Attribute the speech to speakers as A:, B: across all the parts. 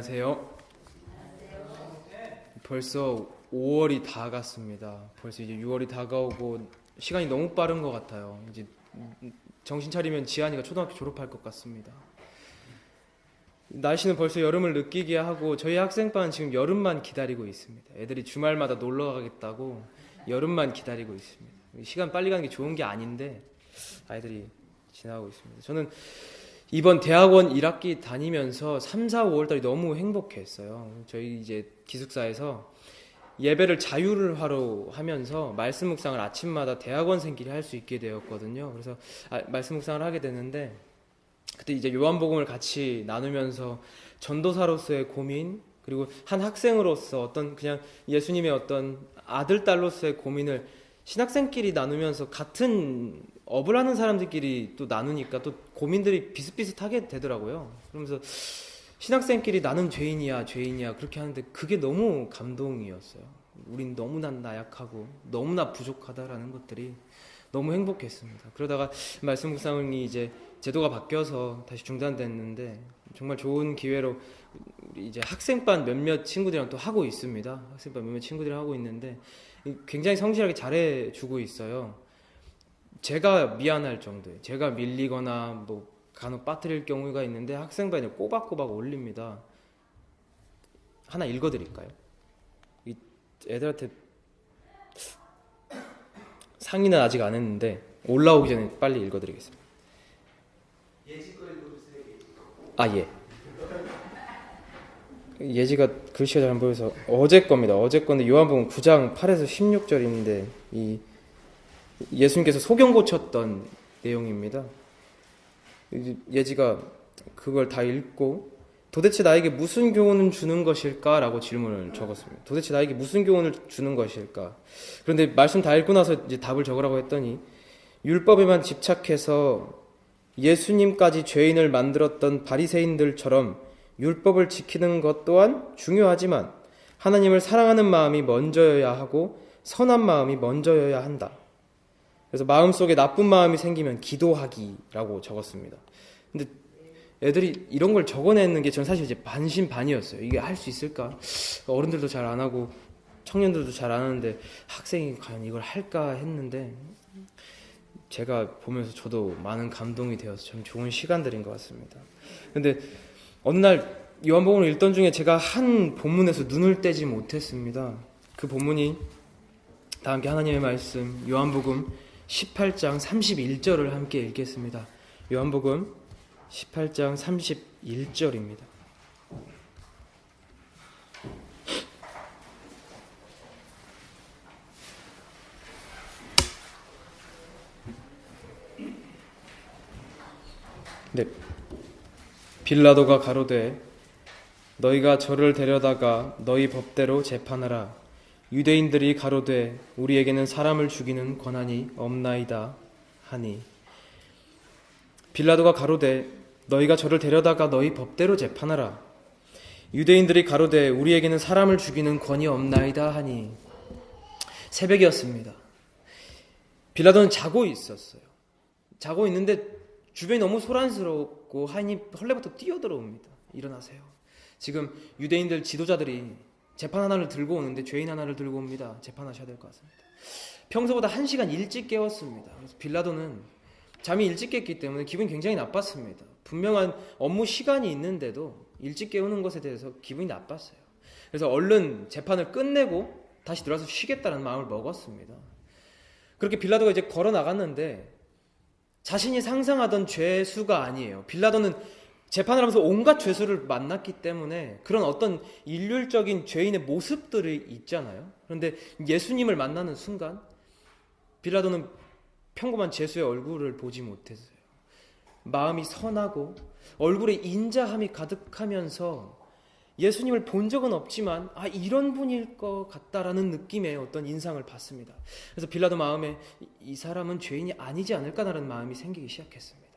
A: 안녕하세요. 벌써 5월이 다 갔습니다. 벌써 이제 6월이 다가오고 시간이 너무 빠른 것 같아요. 이제 정신 차리면 지한이가 초등학교 졸업할 것 같습니다. 날씨는 벌써 여름을 느끼게 하고 저희 학생반은 지금 여름만 기다리고 있습니다. 애들이 주말마다 놀러 가겠다고 여름만 기다리고 있습니다. 시간 빨리 가는 게 좋은 게 아닌데 아이들이 지나가고 있습니다. 저는 이번 대학원 1학기 다니면서 3, 4, 5월달이 너무 행복했어요. 저희 이제 기숙사에서 예배를 자율화로 하면서 말씀 묵상을 아침마다 대학원생끼리 할 수 있게 되었거든요. 그래서 말씀 묵상을 하게 되는데 그때 이제 요한복음을 같이 나누면서 전도사로서의 고민, 그리고 한 학생으로서 어떤 그냥 예수님의 어떤 아들, 딸로서의 고민을 신학생끼리 나누면서 같은 업을 하는 사람들끼리 또 나누니까 또 고민들이 비슷비슷하게 되더라고요. 그러면서 신학생끼리 나는 죄인이야 그렇게 하는데 그게 너무 감동이었어요. 우린 너무나 나약하고 너무나 부족하다라는 것들이 너무 행복했습니다. 그러다가 말씀 묵상이 이제 제도가 바뀌어서 다시 중단됐는데 정말 좋은 기회로 이제 학생반 몇몇 친구들이랑 또 하고 있습니다. 학생반 몇몇 친구들이랑 하고 있는데 굉장히 성실하게 잘해주고 있어요. 제가 미안할 정도에 제가 밀리거나 뭐 간혹 빠뜨릴 경우가 있는데 학생반에 꼬박꼬박 올립니다. 하나 읽어드릴까요? 이 애들한테 상의는 아직 안 했는데 올라오기 전에 빨리 읽어드리겠습니다.
B: 예지 거 읽어주세요.
A: 예. 예지가 글씨가 잘 안 보여서 어제 겁니다. 어제 건데 요한복음 9장 8에서 16절인데 이 예수님께서 소경 고쳤던 내용입니다. 예지가 그걸 다 읽고 도대체 나에게 무슨 교훈을 주는 것일까? 라고 질문을 적었습니다. 도대체 나에게 무슨 교훈을 주는 것일까? 그런데 말씀 다 읽고 나서 이제 답을 적으라고 했더니 율법에만 집착해서 예수님까지 죄인을 만들었던 바리새인들처럼 율법을 지키는 것 또한 중요하지만 하나님을 사랑하는 마음이 먼저여야 하고 선한 마음이 먼저여야 한다. 그래서 마음속에 나쁜 마음이 생기면 기도하기라고 적었습니다. 근데 애들이 이런 걸 적어내는 게 전 사실 이제 반신반의였어요. 이게 할 수 있을까? 어른들도 잘 안 하고 청년들도 잘 안 하는데 학생이 과연 이걸 할까 했는데 제가 보면서 저도 많은 감동이 되어서 참 좋은 시간들인 것 같습니다. 근데 어느 날 요한복음을 읽던 중에 제가 한 본문에서 눈을 떼지 못했습니다. 그 본문이 다 함께 하나님의 말씀 요한복음 18장 31절을 함께 읽겠습니다. 요한복음 18장 31절입니다. 네. 빌라도가 가로되 너희가 저를 데려다가 너희 법대로 재판하라. 유대인들이 가로되 우리에게는 사람을 죽이는 권한이 없나이다 하니. 빌라도가 가로되 너희가 저를 데려다가 너희 법대로 재판하라. 유대인들이 가로되 우리에게는 사람을 죽이는 권이 없나이다 하니. 새벽이었습니다. 빌라도는 자고 있었어요. 자고 있는데 주변이 너무 소란스럽고 하니 헐레부터 뛰어들어옵니다. 일어나세요. 지금 유대인들 지도자들이 재판 하나를 들고 오는데 죄인 하나를 들고 옵니다. 재판하셔야 될 것 같습니다. 평소보다 1시간 일찍 깨웠습니다. 그래서 빌라도는 잠이 일찍 깼기 때문에 기분이 굉장히 나빴습니다. 분명한 업무 시간이 있는데도 일찍 깨우는 것에 대해서 기분이 나빴어요. 그래서 얼른 재판을 끝내고 다시 들어와서 쉬겠다는 마음을 먹었습니다. 그렇게 빌라도가 이제 걸어 나갔는데 자신이 상상하던 죄수가 아니에요. 빌라도는 재판을 하면서 온갖 죄수를 만났기 때문에 그런 어떤 일률적인 죄인의 모습들이 있잖아요. 그런데 예수님을 만나는 순간 빌라도는 평범한 죄수의 얼굴을 보지 못했어요. 마음이 선하고 얼굴에 인자함이 가득하면서 예수님을 본 적은 없지만 이런 분일 것 같다라는 느낌의 어떤 인상을 받습니다. 그래서 빌라도 마음에 이 사람은 죄인이 아니지 않을까라는 마음이 생기기 시작했습니다.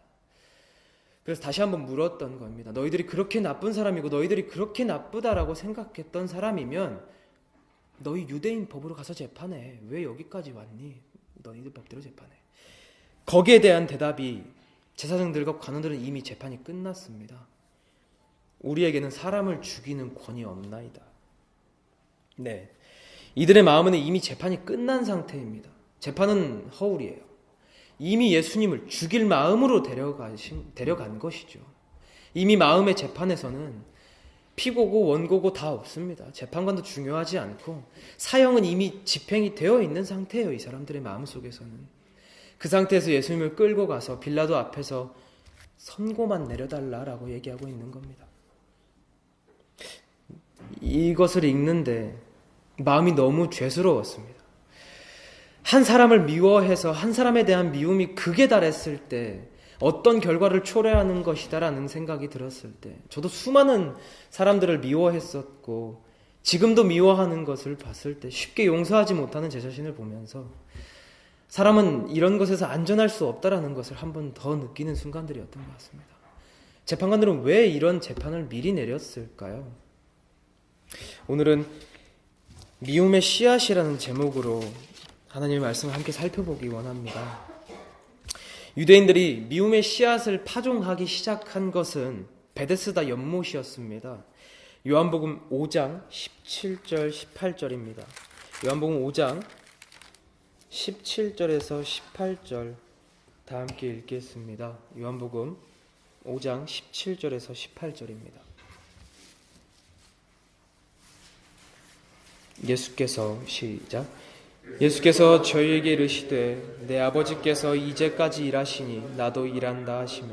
A: 그래서 다시 한번 물었던 겁니다. 너희들이 그렇게 나쁜 사람이고 너희들이 그렇게 나쁘다라고 생각했던 사람이면 너희 유대인 법으로 가서 재판해. 왜 여기까지 왔니? 너희들 법대로 재판해. 거기에 대한 대답이 제사장들과 관원들은 이미 재판이 끝났습니다. 우리에게는 사람을 죽이는 권이 없나이다. 네, 이들의 마음은 이미 재판이 끝난 상태입니다. 재판은 허울이에요. 이미 예수님을 죽일 마음으로 데려간 것이죠. 이미 마음의 재판에서는 피고고 원고고 다 없습니다. 재판관도 중요하지 않고 사형은 이미 집행이 되어 있는 상태예요. 이 사람들의 마음속에서는. 그 상태에서 예수님을 끌고 가서 빌라도 앞에서 선고만 내려달라라고 얘기하고 있는 겁니다. 이것을 읽는데 마음이 너무 죄스러웠습니다. 한 사람을 미워해서 한 사람에 대한 미움이 극에 달했을 때 어떤 결과를 초래하는 것이다라는 생각이 들었을 때 저도 수많은 사람들을 미워했었고 지금도 미워하는 것을 봤을 때 쉽게 용서하지 못하는 제 자신을 보면서 사람은 이런 것에서 안전할 수 없다라는 것을 한 번 더 느끼는 순간들이었던 것 같습니다. 재판관들은 왜 이런 재판을 미리 내렸을까요? 오늘은 미움의 씨앗이라는 제목으로 하나님의 말씀을 함께 살펴보기 원합니다. 유대인들이 미움의 씨앗을 파종하기 시작한 것은 베데스다 연못이었습니다. 요한복음 5장 17절 18절입니다. 요한복음 5장 17절에서 18절 다 함께 읽겠습니다. 요한복음 5장 17절에서 18절입니다. 예수께서 저희에게 이르시되 내 아버지께서 이제까지 일하시니 나도 일한다 하시며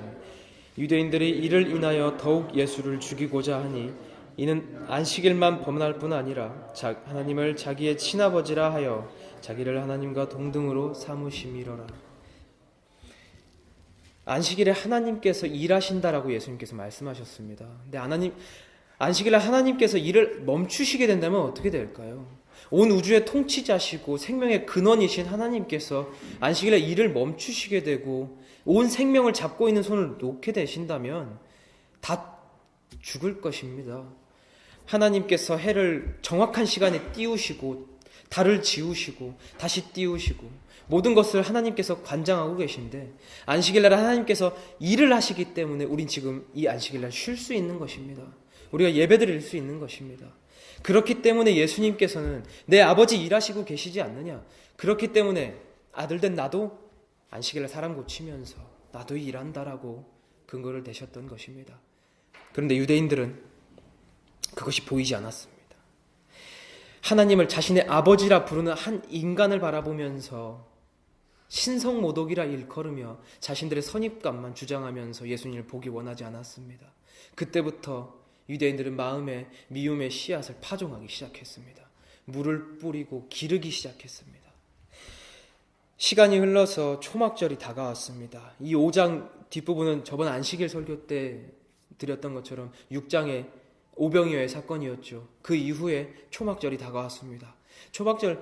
A: 유대인들이 이를 인하여 더욱 예수를 죽이고자 하니 이는 안식일만 범할 뿐 아니라 하나님을 자기의 친아버지라 하여 자기를 하나님과 동등으로 삼으심이로라. 안식일에 하나님께서 일하신다라고 예수님께서 말씀하셨습니다. 근데 안식일에 하나님께서 일을 멈추시게 된다면 어떻게 될까요? 온 우주의 통치자시고 생명의 근원이신 하나님께서 안식일에 일을 멈추시게 되고 온 생명을 잡고 있는 손을 놓게 되신다면 다 죽을 것입니다. 하나님께서 해를 정확한 시간에 띄우시고 달을 지우시고 다시 띄우시고 모든 것을 하나님께서 관장하고 계신데 안식일날 하나님께서 일을 하시기 때문에 우린 지금 이 안식일날 쉴 수 있는 것입니다. 우리가 예배드릴 수 있는 것입니다. 그렇기 때문에 예수님께서는 내 아버지 일하시고 계시지 않느냐, 그렇기 때문에 아들된 나도 안식일날 사람 고치면서 나도 일한다라고 근거를 대셨던 것입니다. 그런데 유대인들은 그것이 보이지 않았습니다. 하나님을 자신의 아버지라 부르는 한 인간을 바라보면서 신성모독이라 일컬으며 자신들의 선입감만 주장하면서 예수님을 보기 원하지 않았습니다. 그때부터 유대인들은 마음에 미움의 씨앗을 파종하기 시작했습니다. 물을 뿌리고 기르기 시작했습니다. 시간이 흘러서 초막절이 다가왔습니다. 이 5장 뒷부분은 저번 안식일 설교 때 드렸던 것처럼 6장의 오병이어의 사건이었죠. 그 이후에 초막절이 다가왔습니다. 초막절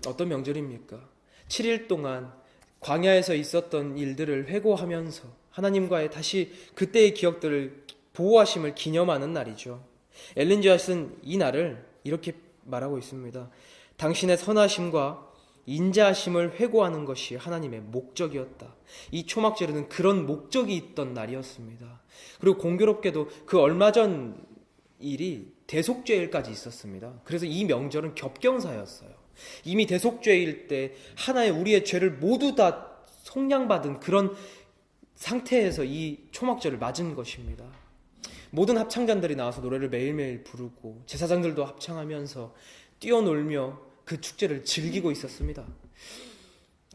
A: 어떤 명절입니까? 7일 동안 광야에서 있었던 일들을 회고하면서 하나님과의 다시 그때의 기억들을 보호하심을 기념하는 날이죠. 엘린 지앗은 이 날을 이렇게 말하고 있습니다. 당신의 선하심과 인자하심을 회고하는 것이 하나님의 목적이었다. 이 초막절에는 그런 목적이 있던 날이었습니다. 그리고 공교롭게도 그 얼마 전 일이 대속죄일까지 있었습니다. 그래서 이 명절은 겹경사였어요. 이미 대속죄일 때 하나의 우리의 죄를 모두 다 속량받은 그런 상태에서 이 초막절을 맞은 것입니다. 모든 합창단들이 나와서 노래를 매일매일 부르고 제사장들도 합창하면서 뛰어놀며 그 축제를 즐기고 있었습니다.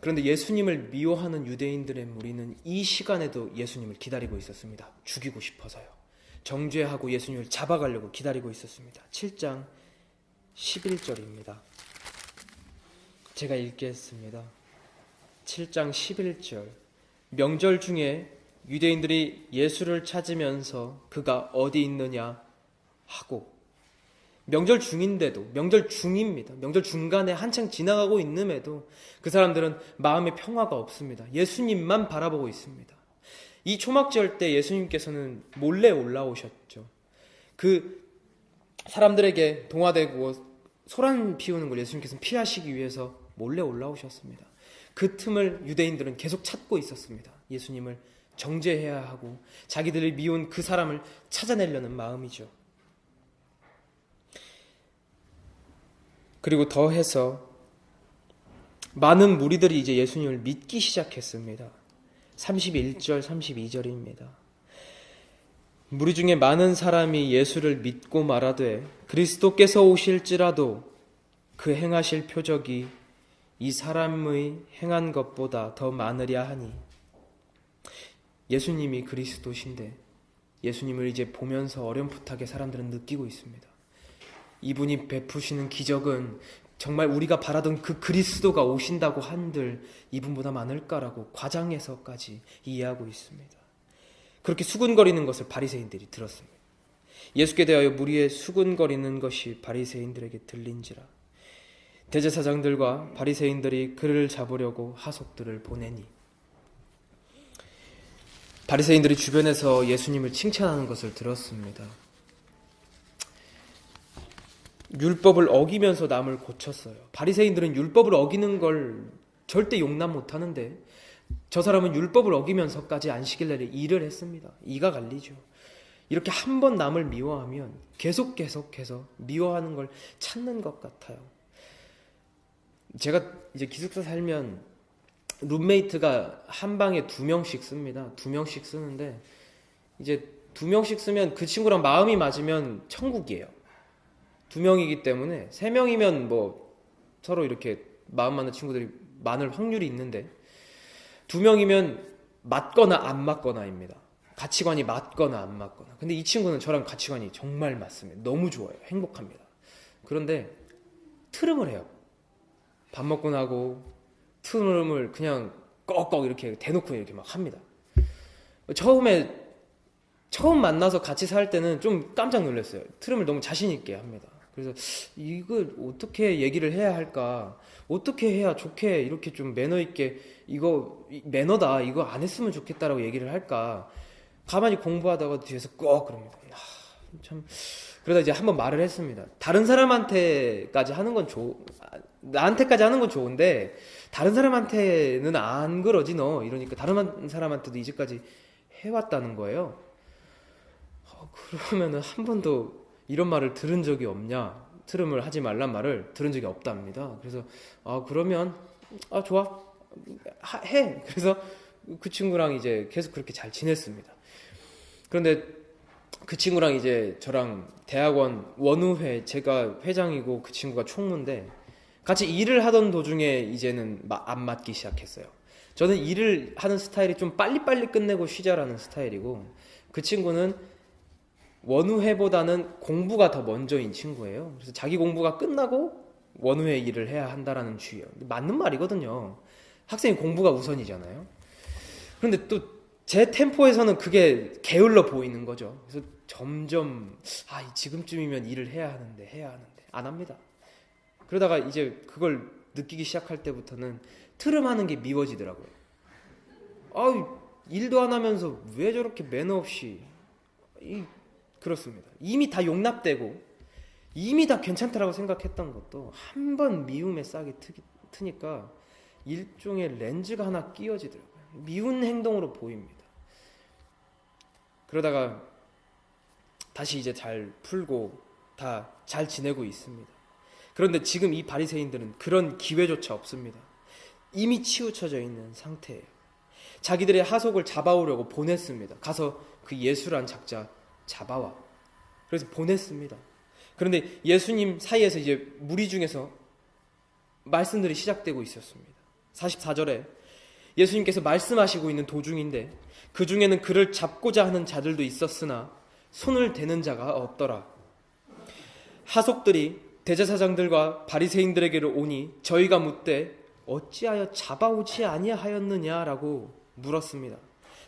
A: 그런데 예수님을 미워하는 유대인들의 무리는 이 시간에도 예수님을 기다리고 있었습니다. 죽이고 싶어서요. 정죄하고 예수님을 잡아가려고 기다리고 있었습니다. 7장 11절입니다. 제가 읽겠습니다. 7장 11절. 명절 중에 유대인들이 예수를 찾으면서 그가 어디 있느냐 하고, 명절 중인데도, 명절 중입니다. 명절 중간에 한창 지나가고 있음에도 그 사람들은 마음의 평화가 없습니다. 예수님만 바라보고 있습니다. 이 초막절 때 예수님께서는 몰래 올라오셨죠. 그 사람들에게 동화되고 소란 피우는 걸 예수님께서는 피하시기 위해서 몰래 올라오셨습니다. 그 틈을 유대인들은 계속 찾고 있었습니다. 예수님을 정죄해야 하고 자기들이 미운 그 사람을 찾아내려는 마음이죠. 그리고 더해서 많은 무리들이 이제 예수님을 믿기 시작했습니다. 31절, 32절입니다. 무리 중에 많은 사람이 예수를 믿고 말하되 그리스도께서 오실지라도 그 행하실 표적이 이 사람의 행한 것보다 더 많으랴 하니, 예수님이 그리스도신데 예수님을 이제 보면서 어렴풋하게 사람들은 느끼고 있습니다. 이분이 베푸시는 기적은 정말 우리가 바라던 그 그리스도가 오신다고 한들 이분보다 많을까라고 과장해서까지 이해하고 있습니다. 그렇게 수군거리는 것을 바리새인들이 들었습니다. 예수께 대하여 무리의 수군거리는 것이 바리새인들에게 들린지라 대제사장들과 바리새인들이 그를 잡으려고 하속들을 보내니, 바리새인들이 주변에서 예수님을 칭찬하는 것을 들었습니다. 율법을 어기면서 남을 고쳤어요. 바리새인들은 율법을 어기는 걸 절대 용납 못하는데 저 사람은 율법을 어기면서까지 안식일날에 일을 했습니다. 이가 갈리죠. 이렇게 한 번 남을 미워하면 계속해서 미워하는 걸 찾는 것 같아요. 제가 이제 기숙사 살면 룸메이트가 한 방에 2명씩 씁니다. 2명씩 쓰는데 이제 2명씩 쓰면 그 친구랑 마음이 맞으면 천국이에요. 2명이기 때문에 3명이면 뭐 서로 이렇게 마음 맞는 친구들이 많을 확률이 있는데 2명이면 맞거나 안 맞거나입니다. 가치관이 맞거나 안 맞거나. 근데 이 친구는 저랑 가치관이 정말 맞습니다. 너무 좋아요. 행복합니다. 그런데 트름을 해요. 밥 먹고 나고 트름을 그냥 꺽꺽 이렇게 대놓고 이렇게 막 합니다. 처음 만나서 같이 살 때는 좀 깜짝 놀랐어요. 트름을 너무 자신 있게 합니다. 그래서 이걸 어떻게 얘기를 해야 할까? 어떻게 해야 좋게 이렇게 좀 매너 있게 이거 매너다 이거 안 했으면 좋겠다라고 얘기를 할까? 가만히 공부하다가 뒤에서 꼭 그럽니다. 참 그러다 이제 한번 말을 했습니다. 다른 사람한테까지 하는 건 나한테까지 하는 건 좋은데 다른 사람한테는 안 그러지 너 이러니까 다른 사람한테도 이제까지 해왔다는 거예요. 그러면은 한 번도 이런 말을 들은 적이 없냐? 트름을 하지 말란 말을 들은 적이 없답니다. 그래서 그러면 좋아 해. 그래서 그 친구랑 이제 계속 그렇게 잘 지냈습니다. 그런데 그 친구랑 이제 저랑 대학원 원우회, 제가 회장이고 그 친구가 총무인데 같이 일을 하던 도중에 이제는 안 맞기 시작했어요. 저는 일을 하는 스타일이 좀 빨리빨리 끝내고 쉬자라는 스타일이고 그 친구는 원우회보다는 공부가 더 먼저인 친구예요. 그래서 자기 공부가 끝나고 원우회 일을 해야 한다라는 주의예요. 맞는 말이거든요. 학생이 공부가 우선이잖아요. 그런데 또 제 템포에서는 그게 게을러 보이는 거죠. 그래서 점점 지금쯤이면 일을 해야 하는데 안 합니다. 그러다가 이제 그걸 느끼기 시작할 때부터는 트름하는 게 미워지더라고요. 일도 안 하면서 왜 저렇게 매너 없이 그렇습니다. 이미 다 용납되고 이미 다 괜찮다라고 생각했던 것도 한 번 미움의 싹이 트니까 일종의 렌즈가 하나 끼어지더라고요. 미운 행동으로 보입니다. 그러다가 다시 이제 잘 풀고 다 잘 지내고 있습니다. 그런데 지금 이 바리새인들은 그런 기회조차 없습니다. 이미 치우쳐져 있는 상태예요. 자기들의 하속을 잡아오려고 보냈습니다. 가서 그 예수란 작자 잡아와. 그래서 보냈습니다. 그런데 예수님 사이에서 이제 무리 중에서 말씀들이 시작되고 있었습니다. 44절에 예수님께서 말씀하시고 있는 도중인데 그 중에는 그를 잡고자 하는 자들도 있었으나 손을 대는 자가 없더라. 하속들이 대제사장들과 바리새인들에게로 오니 저희가 묻되 어찌하여 잡아오지 아니하였느냐라고 물었습니다.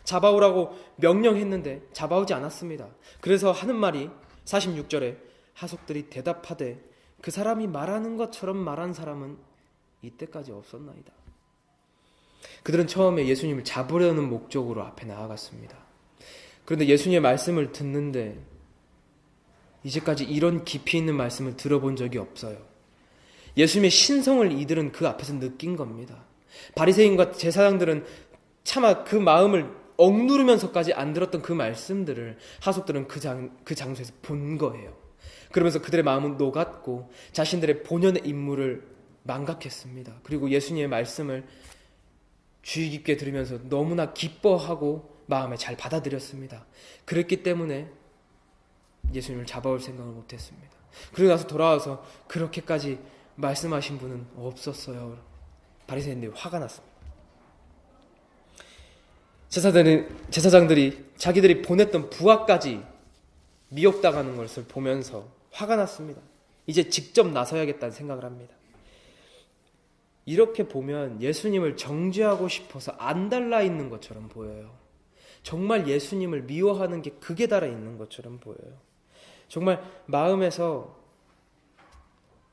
A: 잡아오라고 명령했는데 잡아오지 않았습니다. 그래서 하는 말이 46절에 하속들이 대답하되 그 사람이 말하는 것처럼 말한 사람은 이때까지 없었나이다. 그들은 처음에 예수님을 잡으려는 목적으로 앞에 나아갔습니다. 그런데 예수님의 말씀을 듣는데 이제까지 이런 깊이 있는 말씀을 들어본 적이 없어요. 예수님의 신성을 이들은 그 앞에서 느낀 겁니다. 바리새인과 제사장들은 차마 그 마음을 억누르면서까지 안 들었던 그 말씀들을 하속들은 그 장소에서 본 거예요. 그러면서 그들의 마음은 녹았고 자신들의 본연의 임무를 망각했습니다. 그리고 예수님의 말씀을 주의 깊게 들으면서 너무나 기뻐하고 마음에 잘 받아들였습니다. 그랬기 때문에 예수님을 잡아올 생각을 못했습니다. 그리고 나서 돌아와서 그렇게까지 말씀하신 분은 없었어요. 바리새인들이 화가 났습니다. 제사장들이 자기들이 보냈던 부하까지 미혹당하는 것을 보면서 화가 났습니다. 이제 직접 나서야겠다는 생각을 합니다. 이렇게 보면 예수님을 정죄하고 싶어서 안달나 있는 것처럼 보여요. 정말 예수님을 미워하는 게 극에 달해 있는 것처럼 보여요. 정말 마음에서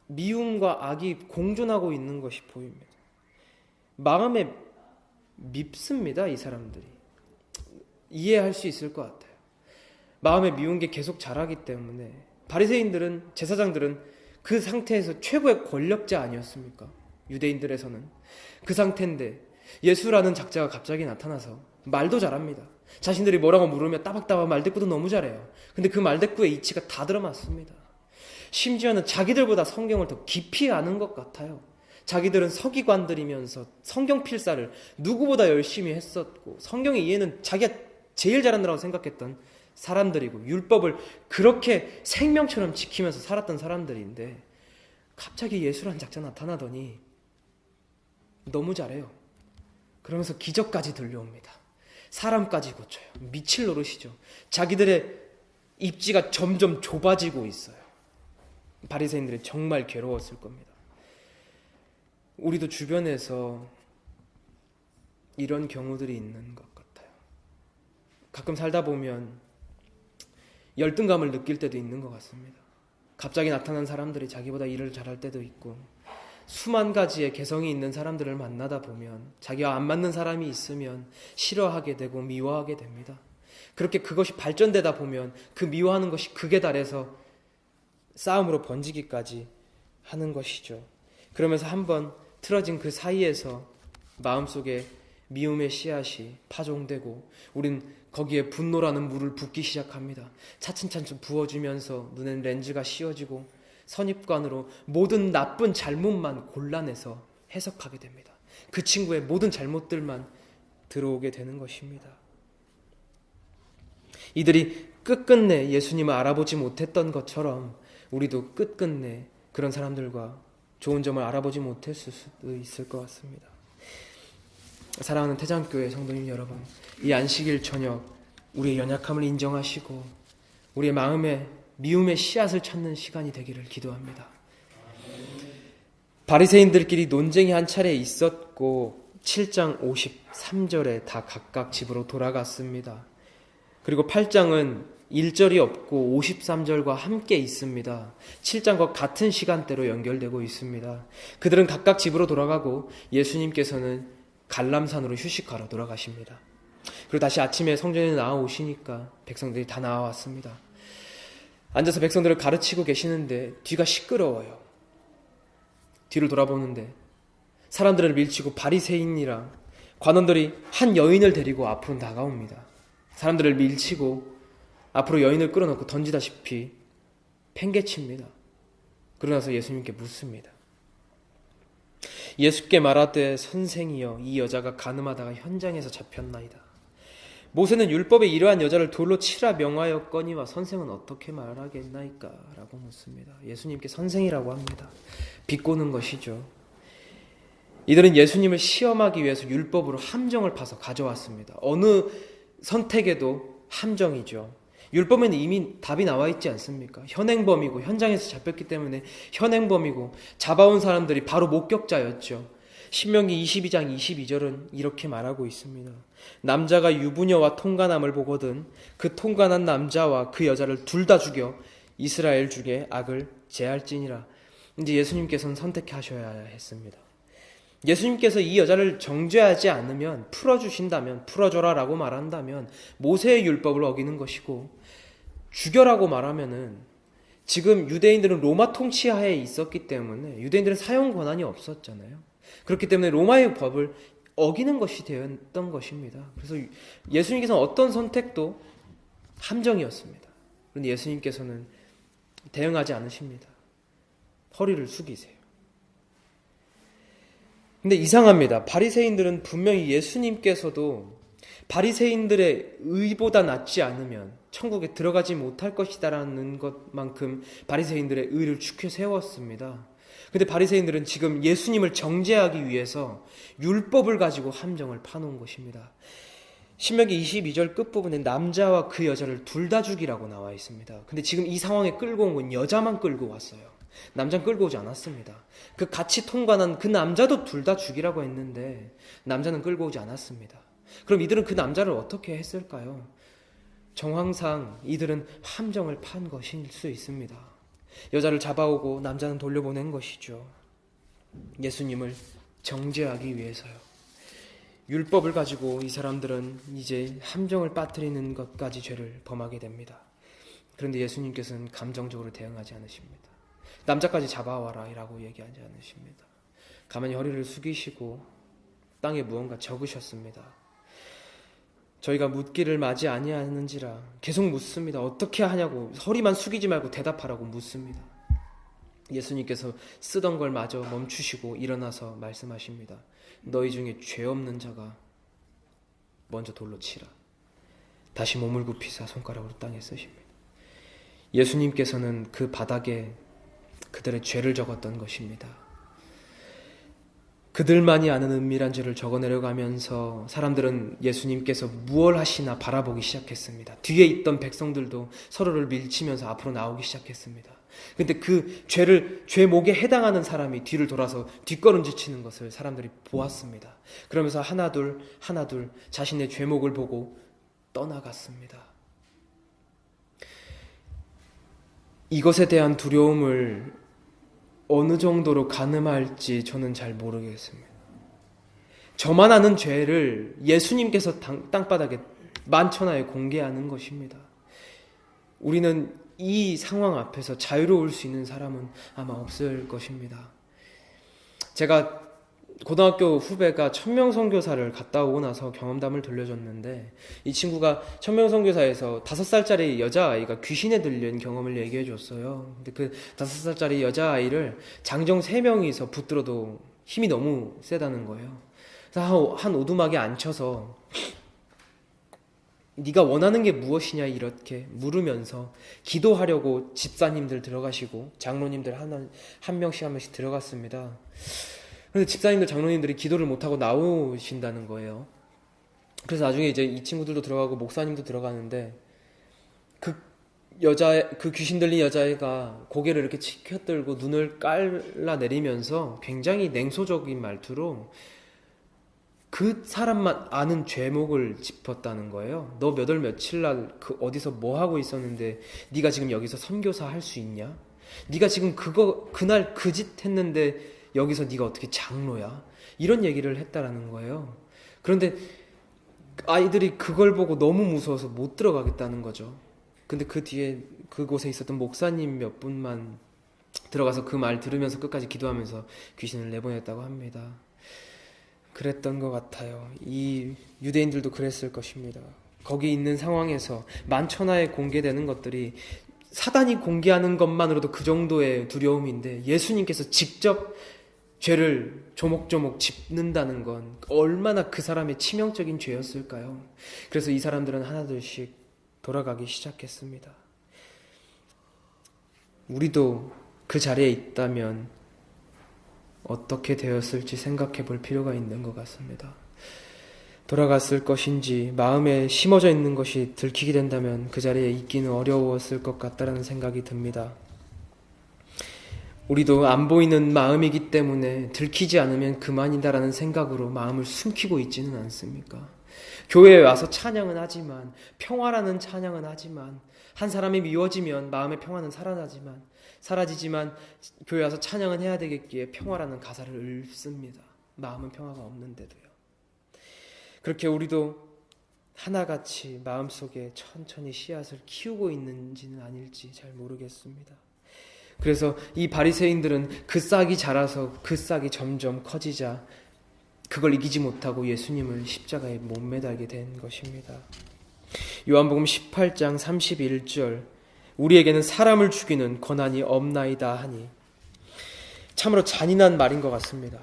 A: 미움과 악이 공존하고 있는 것이 보입니다. 마음에 밉습니다, 이 사람들이. 이해할 수 있을 것 같아요. 마음에 미운 게 계속 자라기 때문에 바리새인들은, 제사장들은 그 상태에서 최고의 권력자 아니었습니까? 유대인들에서는 그 상태인데 예수라는 작자가 갑자기 나타나서 말도 잘합니다. 자신들이 뭐라고 물으면 따박따박 말대꾸도 너무 잘해요. 근데 그 말대꾸의 이치가 다 들어맞습니다. 심지어는 자기들보다 성경을 더 깊이 아는 것 같아요. 자기들은 서기관들이면서 성경 필사를 누구보다 열심히 했었고 성경의 이해는 자기가 제일 잘한다고 생각했던 사람들이고 율법을 그렇게 생명처럼 지키면서 살았던 사람들인데 갑자기 예수라는 작자 나타나더니 너무 잘해요. 그러면서 기적까지 들려옵니다. 사람까지 고쳐요. 미칠 노릇이죠. 자기들의 입지가 점점 좁아지고 있어요. 바리새인들이 정말 괴로웠을 겁니다. 우리도 주변에서 이런 경우들이 있는 것 같아요. 가끔 살다 보면 열등감을 느낄 때도 있는 것 같습니다. 갑자기 나타난 사람들이 자기보다 일을 잘할 때도 있고 수만 가지의 개성이 있는 사람들을 만나다 보면 자기와 안 맞는 사람이 있으면 싫어하게 되고 미워하게 됩니다. 그렇게 그것이 발전되다 보면 그 미워하는 것이 극에 달해서 싸움으로 번지기까지 하는 것이죠. 그러면서 한번 틀어진 그 사이에서 마음속에 미움의 씨앗이 파종되고 우린 거기에 분노라는 물을 붓기 시작합니다. 차츰차츰 부어주면서 눈엔 렌즈가 씌워지고 선입관으로 모든 나쁜 잘못만 골라내서 해석하게 됩니다. 그 친구의 모든 잘못들만 들어오게 되는 것입니다. 이들이 끝끝내 예수님을 알아보지 못했던 것처럼 우리도 끝끝내 그런 사람들과 좋은 점을 알아보지 못했을 수도 있을 것 같습니다. 사랑하는 태장교회 성도님 여러분, 이 안식일 저녁 우리의 연약함을 인정하시고 우리의 마음에 미움의 씨앗을 찾는 시간이 되기를 기도합니다. 바리새인들끼리 논쟁이 한 차례 있었고 7장 53절에 다 각각 집으로 돌아갔습니다. 그리고 8장은 1절이 없고 53절과 함께 있습니다. 7장과 같은 시간대로 연결되고 있습니다. 그들은 각각 집으로 돌아가고 예수님께서는 갈람산으로 휴식하러 돌아가십니다. 그리고 다시 아침에 성전에 나와오시니까 백성들이 다 나와왔습니다. 앉아서 백성들을 가르치고 계시는데 뒤가 시끄러워요. 뒤를 돌아보는데 사람들을 밀치고 바리새인이랑 관원들이 한 여인을 데리고 앞으로 다가옵니다. 사람들을 밀치고 앞으로 여인을 끌어놓고 던지다시피 팽개칩니다. 그러고 나서 예수님께 묻습니다. 예수께 말하되 선생이여 이 여자가 간음하다가 현장에서 잡혔나이다. 모세는 율법에 이러한 여자를 돌로 치라 명하였거니와 선생은 어떻게 말하겠나이까? 라고 묻습니다. 예수님께 선생이라고 합니다. 비꼬는 것이죠. 이들은 예수님을 시험하기 위해서 율법으로 함정을 파서 가져왔습니다. 어느 선택에도 함정이죠. 율법에는 이미 답이 나와 있지 않습니까? 현행범이고 현장에서 잡혔기 때문에 현행범이고 잡아온 사람들이 바로 목격자였죠. 신명기 22장 22절은 이렇게 말하고 있습니다. 남자가 유부녀와 통간함을 보거든 그 통간한 남자와 그 여자를 둘 다 죽여 이스라엘 중에 악을 제할지니라. 이제 예수님께서는 선택하셔야 했습니다. 예수님께서 이 여자를 정죄하지 않으면 풀어주신다면 풀어줘라 라고 말한다면 모세의 율법을 어기는 것이고 죽여라고 말하면은 지금 유대인들은 로마 통치하에 있었기 때문에 유대인들은 사용 권한이 없었잖아요. 그렇기 때문에 로마의 법을 어기는 것이 되었던 것입니다. 그래서 예수님께서는 어떤 선택도 함정이었습니다. 그런데 예수님께서는 대응하지 않으십니다. 허리를 숙이세요. 근데 이상합니다. 바리새인들은 분명히 예수님께서도 바리새인들의 의보다 낫지 않으면 천국에 들어가지 못할 것이다라는 것만큼 바리새인들의 의를 축혀 세웠습니다. 근데 바리새인들은 지금 예수님을 정죄하기 위해서 율법을 가지고 함정을 파놓은 것입니다. 신명기 22절 끝부분에 남자와 그 여자를 둘 다 죽이라고 나와 있습니다. 근데 지금 이 상황에 끌고 온 건 여자만 끌고 왔어요. 남자는 끌고 오지 않았습니다. 그 같이 통관한 그 남자도 둘 다 죽이라고 했는데 남자는 끌고 오지 않았습니다. 그럼 이들은 그 남자를 어떻게 했을까요? 정황상 이들은 함정을 판 것일 수 있습니다. 여자를 잡아오고 남자는 돌려보낸 것이죠. 예수님을 정죄하기 위해서요. 율법을 가지고 이 사람들은 이제 함정을 빠뜨리는 것까지 죄를 범하게 됩니다. 그런데 예수님께서는 감정적으로 대응하지 않으십니다. 남자까지 잡아와라 이라고 얘기하지 않으십니다. 가만히 허리를 숙이시고 땅에 무언가 적으셨습니다. 저희가 묻기를 마지 아니하는지라 계속 묻습니다. 어떻게 하냐고, 허리만 숙이지 말고 대답하라고 묻습니다. 예수님께서 쓰던 걸 마저 멈추시고 일어나서 말씀하십니다. 너희 중에 죄 없는 자가 먼저 돌로 치라. 다시 몸을 굽히사 손가락으로 땅에 쓰십니다. 예수님께서는 그 바닥에 그들의 죄를 적었던 것입니다. 그들만이 아는 은밀한 죄를 적어내려가면서 사람들은 예수님께서 무얼 하시나 바라보기 시작했습니다. 뒤에 있던 백성들도 서로를 밀치면서 앞으로 나오기 시작했습니다. 근데 그 죄 목에 해당하는 사람이 뒤를 돌아서 뒷걸음질 치는 것을 사람들이 보았습니다. 그러면서 하나둘 자신의 죄목을 보고 떠나갔습니다. 이것에 대한 두려움을 어느 정도로 가늠할지 저는 잘 모르겠습니다. 저만 아는 죄를 예수님께서 땅바닥에 만천하에 공개하는 것입니다. 우리는 이 상황 앞에서 자유로울 수 있는 사람은 아마 없을 것입니다. 제가 고등학교 후배가 천명선교사를 갔다 오고 나서 경험담을 들려줬는데, 이 친구가 천명선교사에서 5살짜리 여자아이가 귀신에 들린 경험을 얘기해 줬어요. 근데 그 5살짜리 여자아이를 장정 3명이서 붙들어도 힘이 너무 세다는 거예요. 그래서 한 오두막에 앉혀서 네가 원하는 게 무엇이냐 이렇게 물으면서 기도하려고 집사님들 들어가시고 장로님들 한 명씩 들어갔습니다. 그런데 집사님들, 장로님들이 기도를 못하고 나오신다는 거예요. 그래서 나중에 이제 이 친구들도 들어가고 목사님도 들어가는데 그 귀신 들린 여자애가 고개를 이렇게 치켜들고 눈을 깔라내리면서 굉장히 냉소적인 말투로 그 사람만 아는 죄목을 짚었다는 거예요. 너 몇 월 며칠 날 어디서 뭐 하고 있었는데 네가 지금 여기서 선교사 할 수 있냐? 네가 지금 그날 그 짓 했는데 여기서 네가 어떻게 장로야? 이런 얘기를 했다라는 거예요. 그런데 아이들이 그걸 보고 너무 무서워서 못 들어가겠다는 거죠. 근데 그 뒤에 그곳에 있었던 목사님 몇 분만 들어가서 그 말 들으면서 끝까지 기도하면서 귀신을 내보냈다고 합니다. 그랬던 것 같아요. 이 유대인들도 그랬을 것입니다. 거기 있는 상황에서 만천하에 공개되는 것들이 사단이 공개하는 것만으로도 그 정도의 두려움인데, 예수님께서 직접 죄를 조목조목 짚는다는 건 얼마나 그 사람의 치명적인 죄였을까요? 그래서 이 사람들은 하나둘씩 돌아가기 시작했습니다. 우리도 그 자리에 있다면 어떻게 되었을지 생각해 볼 필요가 있는 것 같습니다. 돌아갔을 것인지, 마음에 심어져 있는 것이 들키게 된다면 그 자리에 있기는 어려웠을 것 같다는 생각이 듭니다. 우리도 안 보이는 마음이기 때문에 들키지 않으면 그만이다라는 생각으로 마음을 숨기고 있지는 않습니까? 교회에 와서 찬양은 하지만, 평화라는 찬양은 하지만, 한 사람이 미워지면 마음의 평화는 사라지지만 교회 와서 찬양은 해야 되겠기에 평화라는 가사를 읊습니다. 마음은 평화가 없는데도요. 그렇게 우리도 하나같이 마음속에 천천히 씨앗을 키우고 있는지는 아닐지 잘 모르겠습니다. 그래서 이 바리새인들은 그 싹이 자라서 그 싹이 점점 커지자 그걸 이기지 못하고 예수님을 십자가에 못 매달게 된 것입니다. 요한복음 18장 31절 우리에게는 사람을 죽이는 권한이 없나이다 하니 참으로 잔인한 말인 것 같습니다.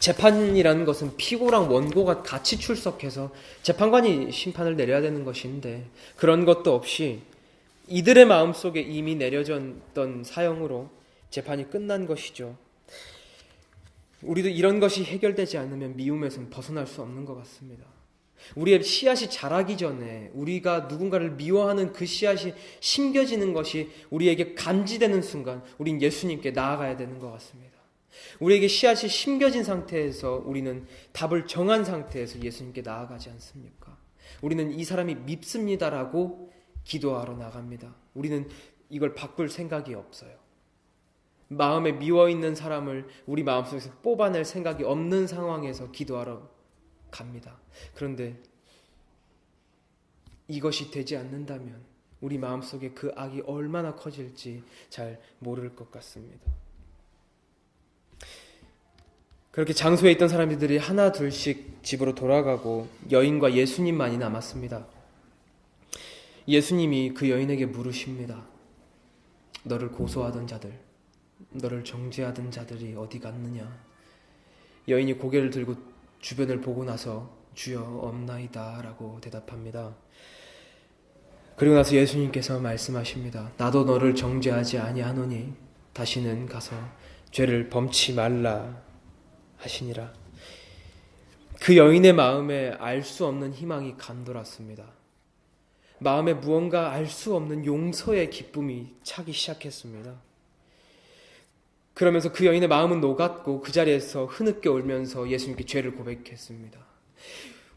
A: 재판이라는 것은 피고랑 원고가 같이 출석해서 재판관이 심판을 내려야 되는 것인데 그런 것도 없이 이들의 마음속에 이미 내려졌던 사형으로 재판이 끝난 것이죠. 우리도 이런 것이 해결되지 않으면 미움에서는 벗어날 수 없는 것 같습니다. 우리의 씨앗이 자라기 전에 우리가 누군가를 미워하는 그 씨앗이 심겨지는 것이 우리에게 감지되는 순간 우린 예수님께 나아가야 되는 것 같습니다. 우리에게 씨앗이 심겨진 상태에서 우리는 답을 정한 상태에서 예수님께 나아가지 않습니까? 우리는 이 사람이 밉습니다라고 기도하러 나갑니다. 우리는 이걸 바꿀 생각이 없어요. 마음에 미워있는 사람을 우리 마음속에서 뽑아낼 생각이 없는 상황에서 기도하러 갑니다. 그런데 이것이 되지 않는다면 우리 마음속에 그 악이 얼마나 커질지 잘 모를 것 같습니다. 그렇게 장소에 있던 사람들이 하나 둘씩 집으로 돌아가고 여인과 예수님만이 남았습니다. 예수님이 그 여인에게 물으십니다. 너를 고소하던 자들, 너를 정죄하던 자들이 어디 갔느냐? 여인이 고개를 들고 주변을 보고 나서 주여 없나이다 라고 대답합니다. 그리고 나서 예수님께서 말씀하십니다. 나도 너를 정죄하지 아니하노니 다시는 가서 죄를 범치 말라 하시니라. 그 여인의 마음에 알 수 없는 희망이 감돌았습니다. 마음에 무언가 알 수 없는 용서의 기쁨이 차기 시작했습니다. 그러면서 그 여인의 마음은 녹았고 그 자리에서 흐느껴 울면서 예수님께 죄를 고백했습니다.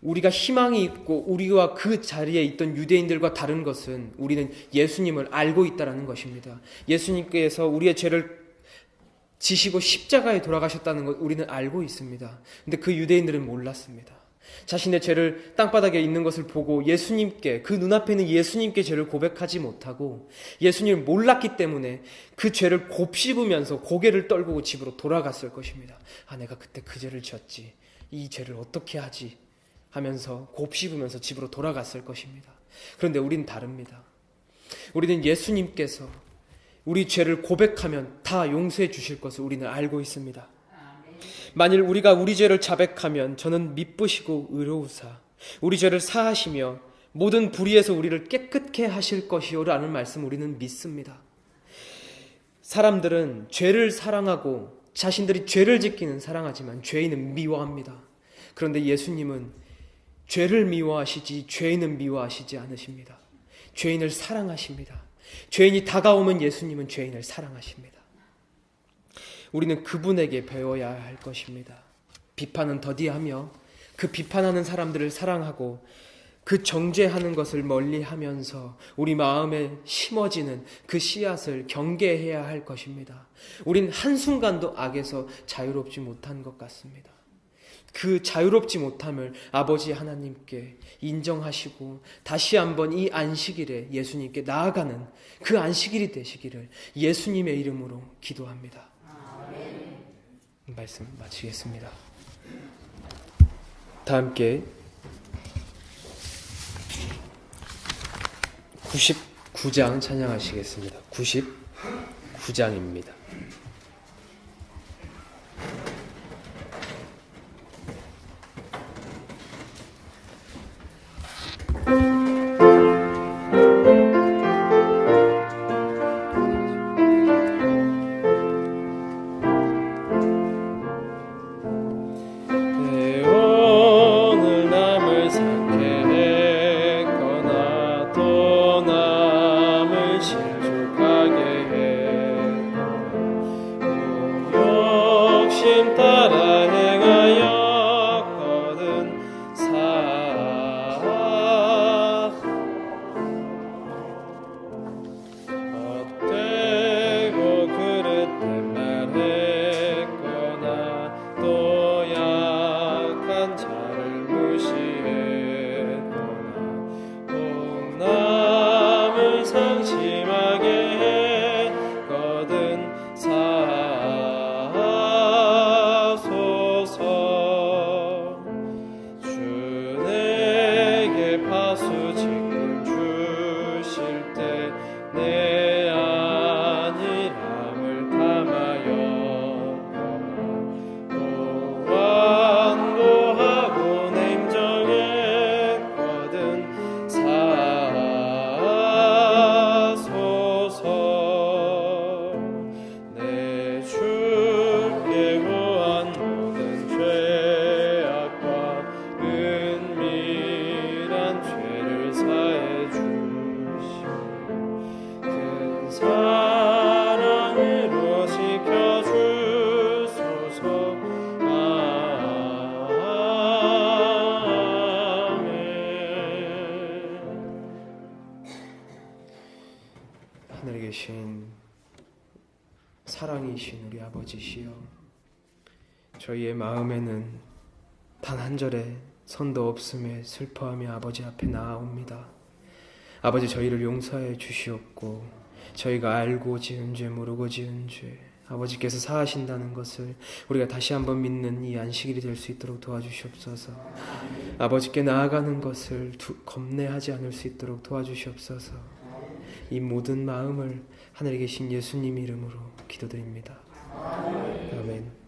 A: 우리가 희망이 있고 우리와 그 자리에 있던 유대인들과 다른 것은 우리는 예수님을 알고 있다는 것입니다. 예수님께서 우리의 죄를 지시고 십자가에 돌아가셨다는 것 우리는 알고 있습니다. 근데 그 유대인들은 몰랐습니다. 자신의 죄를 땅바닥에 있는 것을 보고 예수님께, 그 눈앞에 있는 예수님께 죄를 고백하지 못하고 예수님을 몰랐기 때문에 그 죄를 곱씹으면서 고개를 떨구고 집으로 돌아갔을 것입니다. 아, 내가 그때 그 죄를 지었지. 이 죄를 어떻게 하지? 하면서 곱씹으면서 집으로 돌아갔을 것입니다. 그런데 우리는 다릅니다. 우리는 예수님께서 우리 죄를 고백하면 다 용서해 주실 것을 우리는 알고 있습니다. 만일 우리가 우리 죄를 자백하면 저는 미쁘시고 의로우사 우리 죄를 사하시며 모든 불의에서 우리를 깨끗게 하실 것이요라는 말씀 우리는 믿습니다. 사람들은 죄를 사랑하고 자신들이 죄를 짓기는 사랑하지만 죄인은 미워합니다. 그런데 예수님은 죄를 미워하시지 죄인은 미워하시지 않으십니다. 죄인을 사랑하십니다. 죄인이 다가오면 예수님은 죄인을 사랑하십니다. 우리는 그분에게 배워야 할 것입니다. 비판은 더디하며 그 비판하는 사람들을 사랑하고 그 정죄하는 것을 멀리하면서 우리 마음에 심어지는 그 씨앗을 경계해야 할 것입니다. 우린 한순간도 악에서 자유롭지 못한 것 같습니다. 그 자유롭지 못함을 아버지 하나님께 인정하시고 다시 한번 이 안식일에 예수님께 나아가는 그 안식일이 되시기를 예수님의 이름으로 기도합니다. 말씀 마치겠습니다. 다 함께 99장 찬양하시겠습니다. 99장입니다.
C: 사소서
A: 사랑이신 우리 아버지시여, 저희의 마음에는 단 한 절의 선도 없음에 슬퍼하며 아버지 앞에 나아옵니다. 아버지, 저희를 용서해 주시옵고 저희가 알고 지은 죄, 모르고 지은 죄, 아버지께서 사하신다는 것을 우리가 다시 한번 믿는 이 안식일이 될 수 있도록 도와주시옵소서. 아버지께 나아가는 것을 겁내하지 않을 수 있도록 도와주시옵소서. 이 모든 마음을 하늘에 계신 예수님 이름으로 기도드립니다. 아멘.